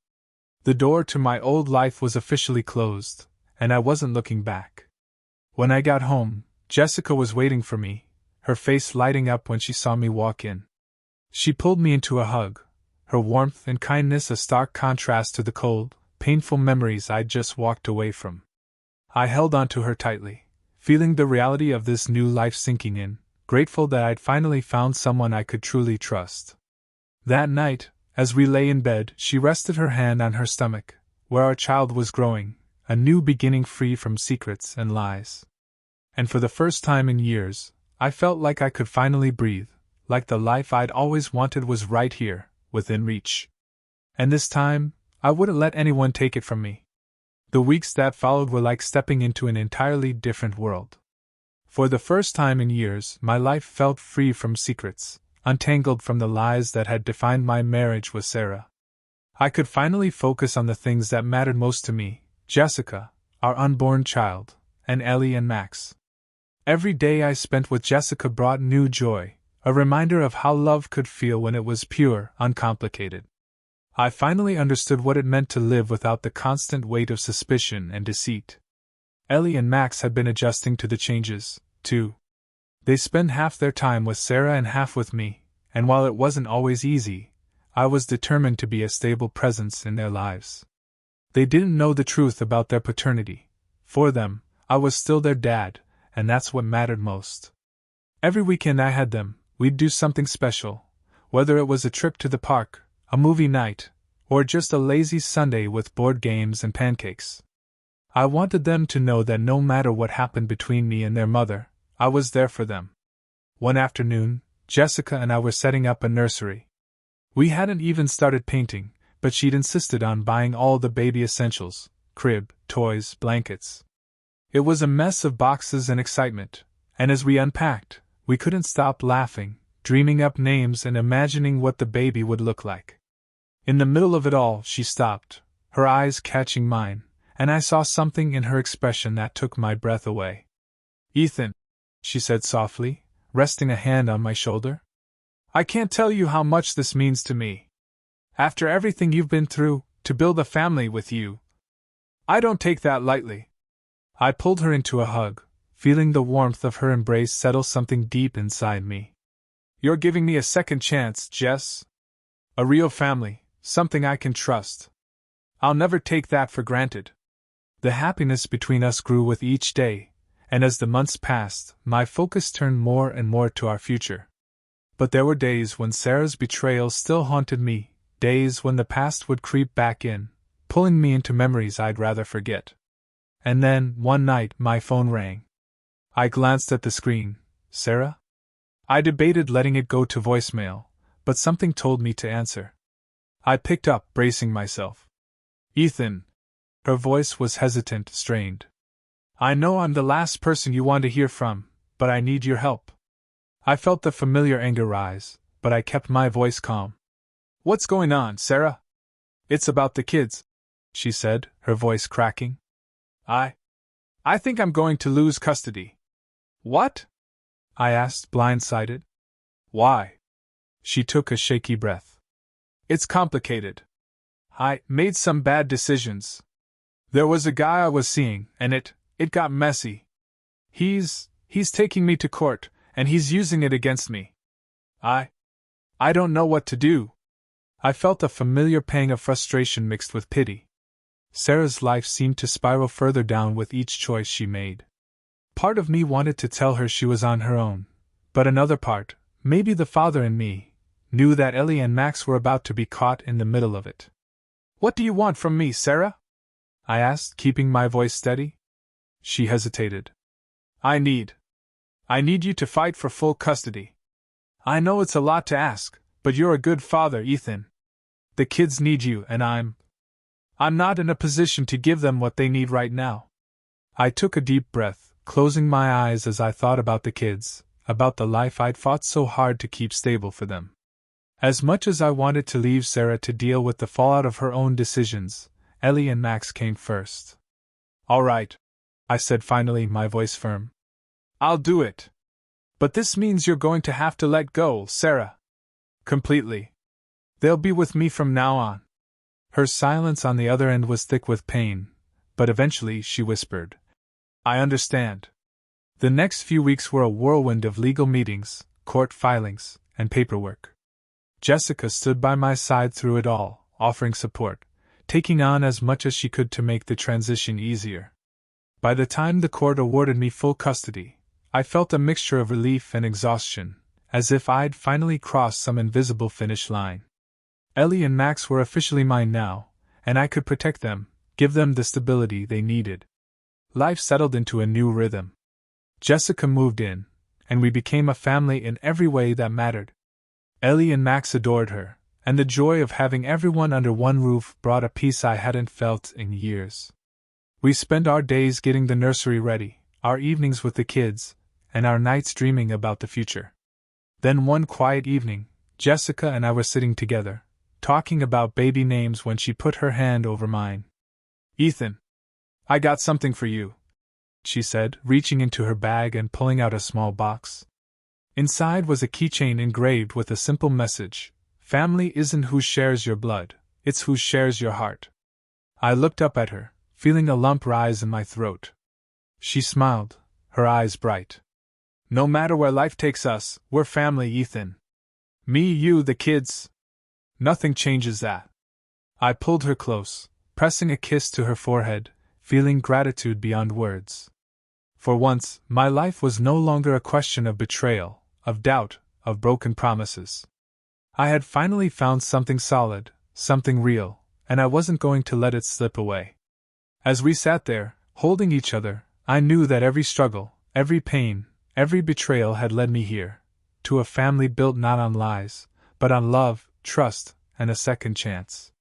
The door to my old life was officially closed, and I wasn't looking back. When I got home, Jessica was waiting for me, her face lighting up when she saw me walk in. She pulled me into a hug, her warmth and kindness a stark contrast to the cold, painful memories I'd just walked away from. I held onto her tightly, feeling the reality of this new life sinking in, grateful that I'd finally found someone I could truly trust. That night, as we lay in bed, she rested her hand on her stomach, where our child was growing, a new beginning free from secrets and lies. And for the first time in years, I felt like I could finally breathe, like the life I'd always wanted was right here, within reach. And this time, I wouldn't let anyone take it from me. The weeks that followed were like stepping into an entirely different world. For the first time in years, my life felt free from secrets, untangled from the lies that had defined my marriage with Sarah. I could finally focus on the things that mattered most to me: Jessica, our unborn child, and Ellie and Max. Every day I spent with Jessica brought new joy, a reminder of how love could feel when it was pure, uncomplicated. I finally understood what it meant to live without the constant weight of suspicion and deceit. Ellie and Max had been adjusting to the changes, too. They spent half their time with Sarah and half with me, and while it wasn't always easy, I was determined to be a stable presence in their lives. They didn't know the truth about their paternity. For them, I was still their dad, and that's what mattered most. Every weekend I had them, we'd do something special, whether it was a trip to the park, a movie night, or just a lazy Sunday with board games and pancakes. I wanted them to know that no matter what happened between me and their mother, I was there for them. One afternoon, Jessica and I were setting up a nursery. We hadn't even started painting, but she'd insisted on buying all the baby essentials: crib, toys, blankets. It was a mess of boxes and excitement, and as we unpacked, we couldn't stop laughing, dreaming up names and imagining what the baby would look like. In the middle of it all, she stopped, her eyes catching mine, and I saw something in her expression that took my breath away. "Ethan," she said softly, resting a hand on my shoulder, "I can't tell you how much this means to me. After everything you've been through, to build a family with you, I don't take that lightly." I pulled her into a hug, feeling the warmth of her embrace settle something deep inside me. "You're giving me a second chance, Jess. A real family, something I can trust. I'll never take that for granted." The happiness between us grew with each day, and as the months passed, my focus turned more and more to our future. But there were days when Sarah's betrayal still haunted me, days when the past would creep back in, pulling me into memories I'd rather forget. And then, one night, my phone rang. I glanced at the screen. "Sarah?" I debated letting it go to voicemail, but something told me to answer. I picked up, bracing myself. "Ethan." Her voice was hesitant, strained. "I know I'm the last person you want to hear from, but I need your help." I felt the familiar anger rise, but I kept my voice calm. "What's going on, Sarah?" "It's about the kids," she said, her voice cracking. I think I'm going to lose custody." "What?" I asked, blindsided. "Why?" She took a shaky breath. "It's complicated. I made some bad decisions. There was a guy I was seeing, and it got messy. He's taking me to court, and he's using it against me. I don't know what to do." I felt a familiar pang of frustration mixed with pity. Sarah's life seemed to spiral further down with each choice she made. Part of me wanted to tell her she was on her own, but another part, maybe the father in me, knew that Ellie and Max were about to be caught in the middle of it. "What do you want from me, Sarah?" I asked, keeping my voice steady. She hesitated. I need you to fight for full custody. I know it's a lot to ask, but you're a good father, Ethan. The kids need you, and I'm not in a position to give them what they need right now." I took a deep breath, closing my eyes as I thought about the kids, about the life I'd fought so hard to keep stable for them. As much as I wanted to leave Sarah to deal with the fallout of her own decisions, Ellie and Max came first. "All right," I said finally, my voice firm. "I'll do it. But this means you're going to have to let go, Sarah. Completely. They'll be with me from now on." Her silence on the other end was thick with pain, but eventually she whispered, "I understand." The next few weeks were a whirlwind of legal meetings, court filings, and paperwork. Jessica stood by my side through it all, offering support, taking on as much as she could to make the transition easier. By the time the court awarded me full custody, I felt a mixture of relief and exhaustion, as if I'd finally crossed some invisible finish line. Ellie and Max were officially mine now, and I could protect them, give them the stability they needed. Life settled into a new rhythm. Jessica moved in, and we became a family in every way that mattered. Ellie and Max adored her, and the joy of having everyone under one roof brought a peace I hadn't felt in years. We spent our days getting the nursery ready, our evenings with the kids, and our nights dreaming about the future. Then one quiet evening, Jessica and I were sitting together, talking about baby names when she put her hand over mine. "Ethan, I got something for you," she said, reaching into her bag and pulling out a small box. Inside was a keychain engraved with a simple message: "Family isn't who shares your blood, it's who shares your heart." I looked up at her, feeling a lump rise in my throat. She smiled, her eyes bright. "No matter where life takes us, we're family, Ethan. Me, you, the kids. Nothing changes that." I pulled her close, pressing a kiss to her forehead, feeling gratitude beyond words. For once, my life was no longer a question of betrayal, of doubt, of broken promises. I had finally found something solid, something real, and I wasn't going to let it slip away. As we sat there, holding each other, I knew that every struggle, every pain, every betrayal had led me here, to a family built not on lies, but on love, trust, and a second chance.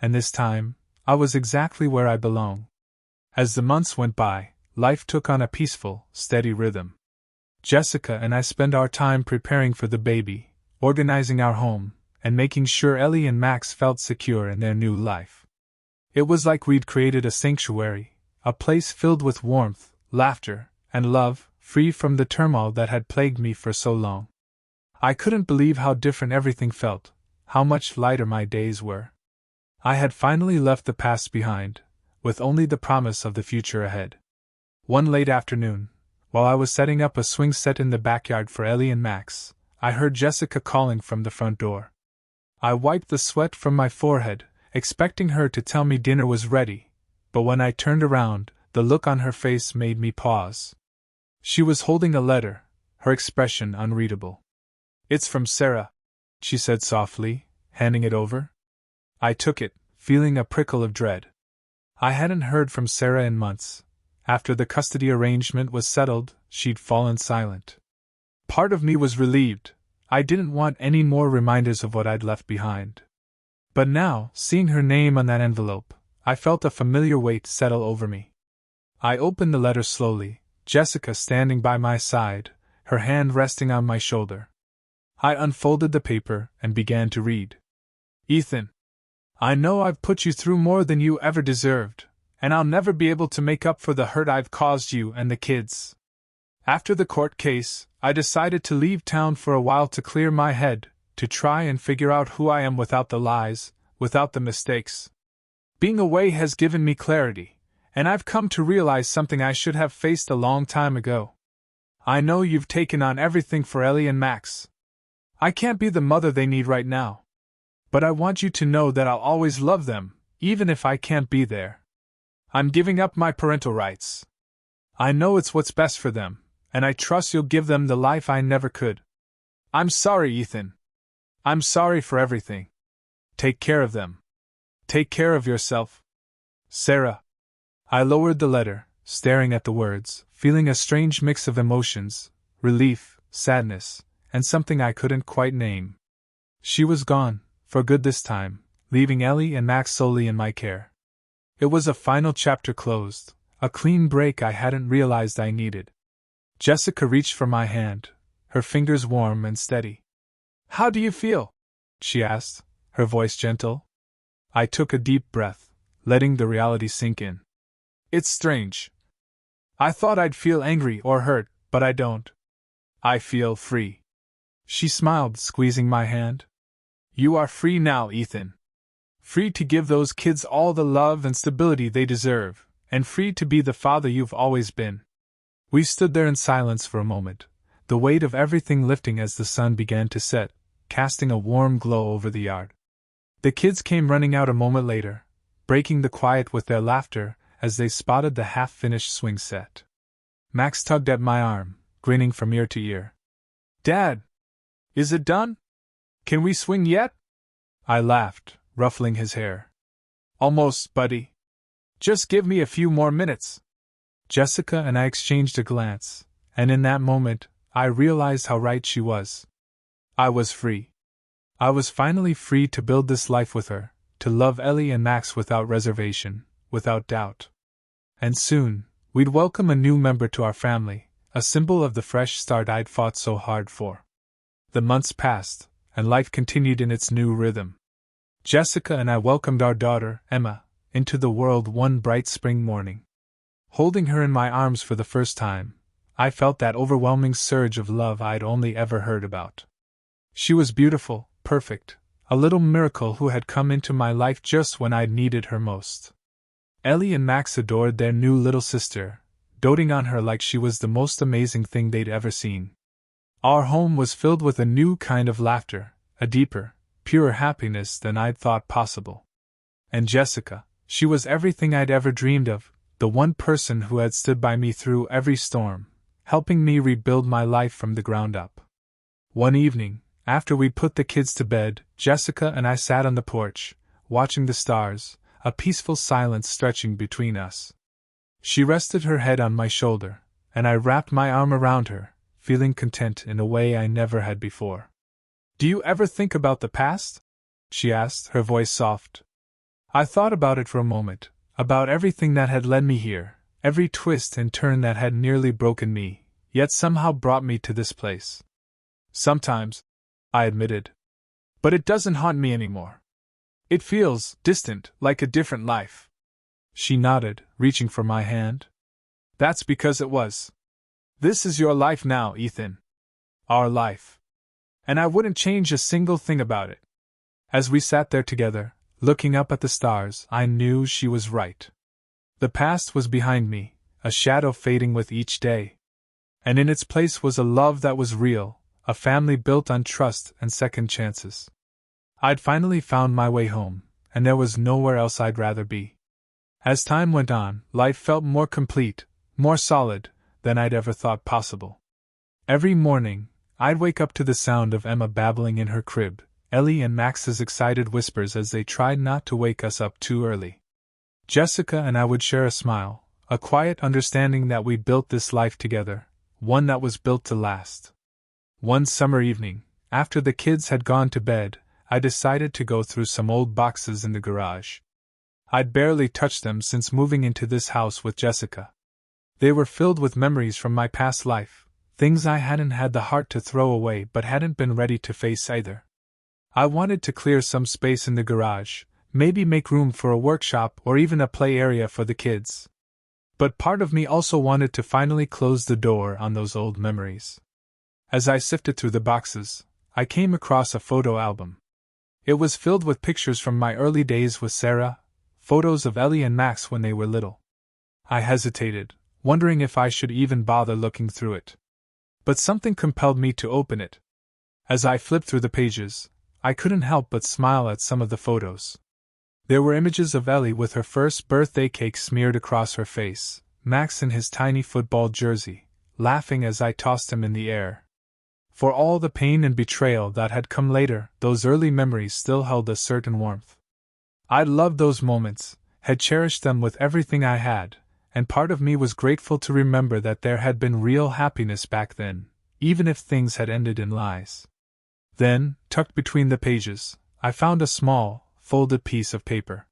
And this time, I was exactly where I belong. As the months went by, life took on a peaceful, steady rhythm. Jessica and I spent our time preparing for the baby, organizing our home, and making sure Ellie and Max felt secure in their new life. It was like we'd created a sanctuary, a place filled with warmth, laughter, and love, free from the turmoil that had plagued me for so long. I couldn't believe how different everything felt, how much lighter my days were. I had finally left the past behind, with only the promise of the future ahead. One late afternoon, while I was setting up a swing set in the backyard for Ellie and Max, I heard Jessica calling from the front door. I wiped the sweat from my forehead, expecting her to tell me dinner was ready, but when I turned around, the look on her face made me pause. She was holding a letter, her expression unreadable. "It's from Sarah," she said softly, handing it over. I took it, feeling a prickle of dread. I hadn't heard from Sarah in months. After the custody arrangement was settled, she'd fallen silent. Part of me was relieved. I didn't want any more reminders of what I'd left behind. But now, seeing her name on that envelope, I felt a familiar weight settle over me. I opened the letter slowly, Jessica standing by my side, her hand resting on my shoulder. I unfolded the paper and began to read. "Ethan, I know I've put you through more than you ever deserved, and I'll never be able to make up for the hurt I've caused you and the kids. After the court case, I decided to leave town for a while to clear my head, to try and figure out who I am without the lies, without the mistakes. Being away has given me clarity, and I've come to realize something I should have faced a long time ago. I know you've taken on everything for Ellie and Max. I can't be the mother they need right now. But I want you to know that I'll always love them, even if I can't be there. I'm giving up my parental rights. I know it's what's best for them, and I trust you'll give them the life I never could. I'm sorry, Ethan. I'm sorry for everything. Take care of them. Take care of yourself. Sarah." I lowered the letter, staring at the words, feeling a strange mix of emotions, relief, sadness, and something I couldn't quite name. She was gone, for good this time, leaving Ellie and Max solely in my care. It was a final chapter closed, a clean break I hadn't realized I needed. Jessica reached for my hand, her fingers warm and steady. "How do you feel?" she asked, her voice gentle. I took a deep breath, letting the reality sink in. "It's strange. I thought I'd feel angry or hurt, but I don't. I feel free." She smiled, squeezing my hand. "You are free now, Ethan. Free to give those kids all the love and stability they deserve, and free to be the father you've always been." We stood there in silence for a moment, the weight of everything lifting as the sun began to set, casting a warm glow over the yard. The kids came running out a moment later, breaking the quiet with their laughter as they spotted the half-finished swing set. Max tugged at my arm, grinning from ear to ear. "Dad! Is it done? Can we swing yet?" I laughed, ruffling his hair. "Almost, buddy. Just give me a few more minutes." Jessica and I exchanged a glance, and in that moment, I realized how right she was. I was free. I was finally free to build this life with her, to love Ellie and Max without reservation, without doubt. And soon, we'd welcome a new member to our family, a symbol of the fresh start I'd fought so hard for. The months passed, and life continued in its new rhythm. Jessica and I welcomed our daughter, Emma, into the world one bright spring morning. Holding her in my arms for the first time, I felt that overwhelming surge of love I'd only ever heard about. She was beautiful, perfect, a little miracle who had come into my life just when I'd needed her most. Ellie and Max adored their new little sister, doting on her like she was the most amazing thing they'd ever seen. Our home was filled with a new kind of laughter, a deeper, purer happiness than I'd thought possible. And Jessica, she was everything I'd ever dreamed of, the one person who had stood by me through every storm, helping me rebuild my life from the ground up. One evening, after we put the kids to bed, Jessica and I sat on the porch, watching the stars, a peaceful silence stretching between us. She rested her head on my shoulder, and I wrapped my arm around her, feeling content in a way I never had before. "Do you ever think about the past?" she asked, her voice soft. I thought about it for a moment, about everything that had led me here, every twist and turn that had nearly broken me, yet somehow brought me to this place. "Sometimes," I admitted. "But it doesn't haunt me anymore. It feels distant, like a different life." She nodded, reaching for my hand. "That's because it was. This is your life now, Ethan. Our life. And I wouldn't change a single thing about it." As we sat there together, looking up at the stars, I knew she was right. The past was behind me, a shadow fading with each day. And in its place was a love that was real, a family built on trust and second chances. I'd finally found my way home, and there was nowhere else I'd rather be. As time went on, life felt more complete, more solid, than I'd ever thought possible. Every morning, I'd wake up to the sound of Emma babbling in her crib, Ellie and Max's excited whispers as they tried not to wake us up too early. Jessica and I would share a smile, a quiet understanding that we'd built this life together, one that was built to last. One summer evening, after the kids had gone to bed, I decided to go through some old boxes in the garage. I'd barely touched them since moving into this house with Jessica. They were filled with memories from my past life, things I hadn't had the heart to throw away but hadn't been ready to face either. I wanted to clear some space in the garage, maybe make room for a workshop or even a play area for the kids. But part of me also wanted to finally close the door on those old memories. As I sifted through the boxes, I came across a photo album. It was filled with pictures from my early days with Sarah, photos of Ellie and Max when they were little. I hesitated, wondering if I should even bother looking through it. But something compelled me to open it. As I flipped through the pages, I couldn't help but smile at some of the photos. There were images of Ellie with her first birthday cake smeared across her face, Max in his tiny football jersey, laughing as I tossed him in the air. For all the pain and betrayal that had come later, those early memories still held a certain warmth. I'd loved those moments, had cherished them with everything I had, and part of me was grateful to remember that there had been real happiness back then, even if things had ended in lies. Then, tucked between the pages, I found a small, folded piece of paper.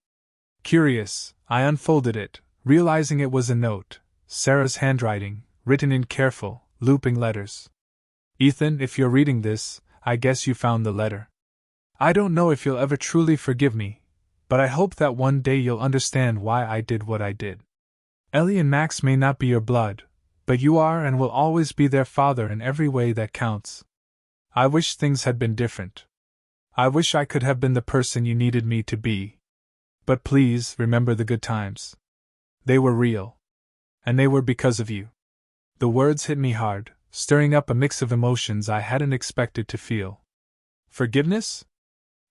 Curious, I unfolded it, realizing it was a note, Sarah's handwriting, written in careful, looping letters. "Ethan, if you're reading this, I guess you found the letter. I don't know if you'll ever truly forgive me, but I hope that one day you'll understand why I did what I did. Ellie and Max may not be your blood, but you are and will always be their father in every way that counts. I wish things had been different. I wish I could have been the person you needed me to be. But please remember the good times. They were real. And they were because of you." The words hit me hard, stirring up a mix of emotions I hadn't expected to feel. Forgiveness?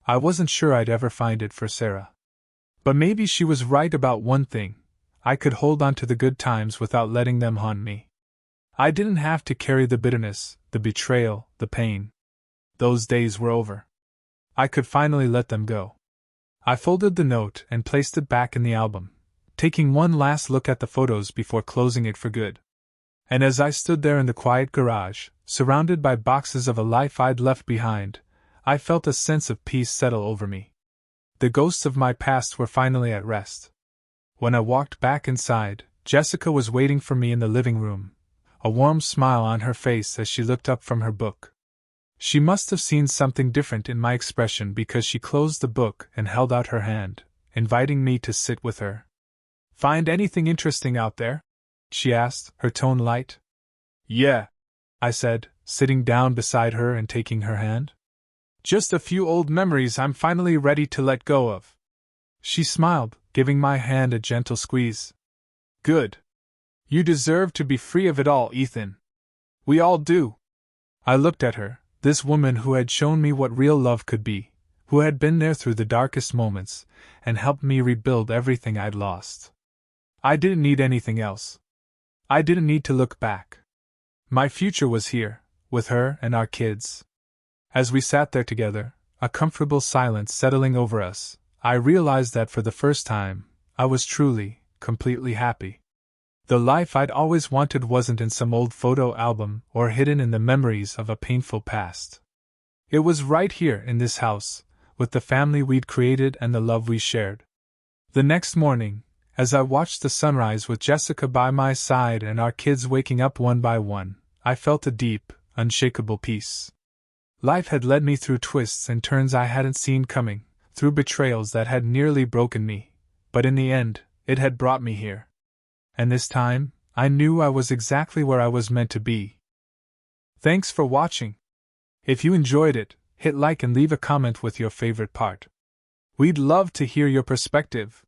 I wasn't sure I'd ever find it for Sarah. But maybe she was right about one thing. I could hold on to the good times without letting them haunt me. I didn't have to carry the bitterness, the betrayal, the pain. Those days were over. I could finally let them go. I folded the note and placed it back in the album, taking one last look at the photos before closing it for good. And as I stood there in the quiet garage, surrounded by boxes of a life I'd left behind, I felt a sense of peace settle over me. The ghosts of my past were finally at rest. When I walked back inside, Jessica was waiting for me in the living room, a warm smile on her face as she looked up from her book. She must have seen something different in my expression because she closed the book and held out her hand, inviting me to sit with her. "Find anything interesting out there?" she asked, her tone light. "Yeah," I said, sitting down beside her and taking her hand. "Just a few old memories I'm finally ready to let go of." She smiled, giving my hand a gentle squeeze. "Good. You deserve to be free of it all, Ethan. We all do." I looked at her, this woman who had shown me what real love could be, who had been there through the darkest moments, and helped me rebuild everything I'd lost. I didn't need anything else. I didn't need to look back. My future was here, with her and our kids. As we sat there together, a comfortable silence settling over us, I realized that for the first time, I was truly, completely happy. The life I'd always wanted wasn't in some old photo album or hidden in the memories of a painful past. It was right here in this house, with the family we'd created and the love we shared. The next morning, as I watched the sunrise with Jessica by my side and our kids waking up one by one, I felt a deep, unshakable peace. Life had led me through twists and turns I hadn't seen coming, through betrayals that had nearly broken me, but in the end, it had brought me here. And this time, I knew I was exactly where I was meant to be. Thanks for watching. If you enjoyed it, hit like and leave a comment with your favorite part. We'd love to hear your perspective.